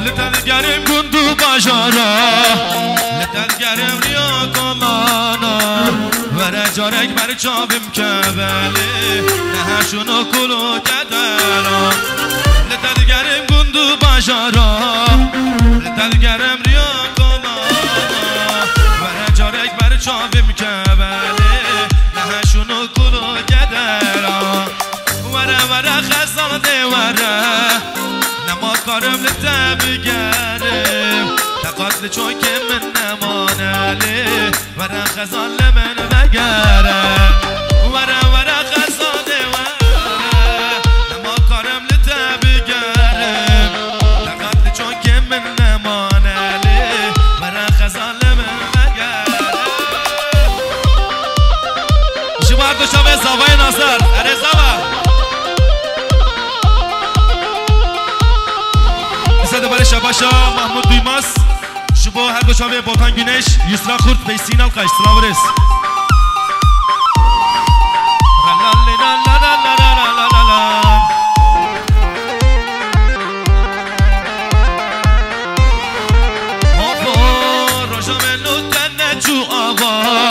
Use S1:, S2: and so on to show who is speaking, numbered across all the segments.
S1: لتدگرم گندو بجارا لتدگرم ریا کلانا وره جارک بر چابم کبلی نهشونو کلو کدرا لتدگرم گندو بجارا لتدگرم ریا کلانا وره جارک بر چابم کبلی نهشونو کلو کدرا وره خزان دیوره نما کارم لتبگرم تقاتل چون که من نمانه لی وره خزان لمن بگرم وره خزان دیوره نما کارم لتبگرم تقاتل چون که من نمانه لی وره خزان لمن بگرم شما دو شبه زبای ناصر اره زبا برای شباشا محمود دویماس شبا هر دو شبه باتان گینش یسرا خورد بیسین القش سلاورس روژا منو تنه جو آوا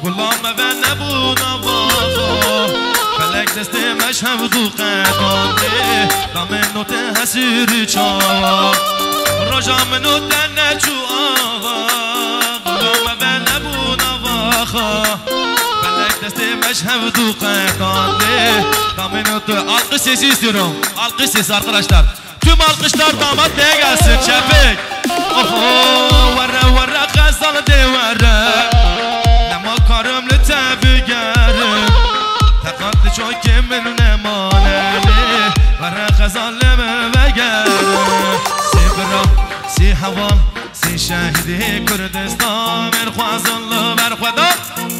S1: غلام و نبود آوا فلک دست مشهب دو قدانده دامنو ته حسیر چاوا روژا منو تنه جو آوا غلام و نبود آوا فلک دست مشهب دو قدانده دامنو ته alkış sesi istiyorum alkış sesi arkadaşlar tüm alkışlar damat neye gelsin çepik vara kazal devare nema karım lütebügerim تقاتل چون که من نمانه وره خزان لمن بگرم سی برا سی حوال سی شهیدی کردستان من خوازن لبر خدا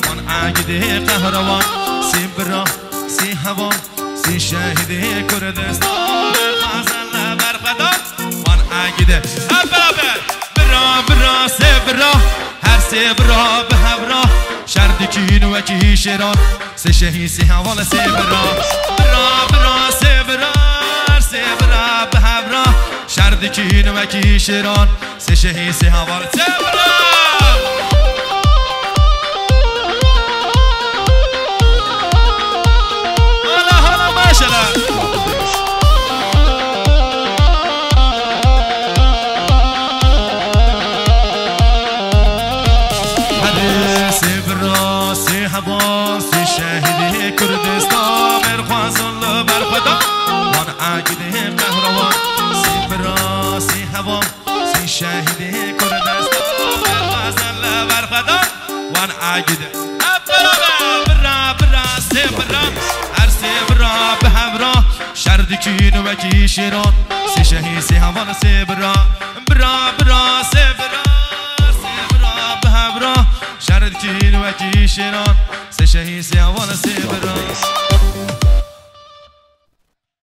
S1: من عقیده قهروان سی برا سی حوال سی شهیدی کردستان من خوازن لبر خدا من عقیده برابر برا سی برا هر سی برا به همراه شردکین و کی شیران سی شهی سی حوال سی برا سی برا به همراه شردکین و کی شیران سی شهی سی حوال سی برا حالا ماشالله سی شهیدی کردستان مرخوازن لبر خدا من عقیده قهروان سی برا سی هوا سی شهیدی کردستان مرخوازن لبر خدا من عقیده برا سی برا هر سی برا به همراه شردکین و کی شیران سی شهی سی هوا سی برا سی برا به همراه شردکین و کی شیران سی شهی سی هوا سی برا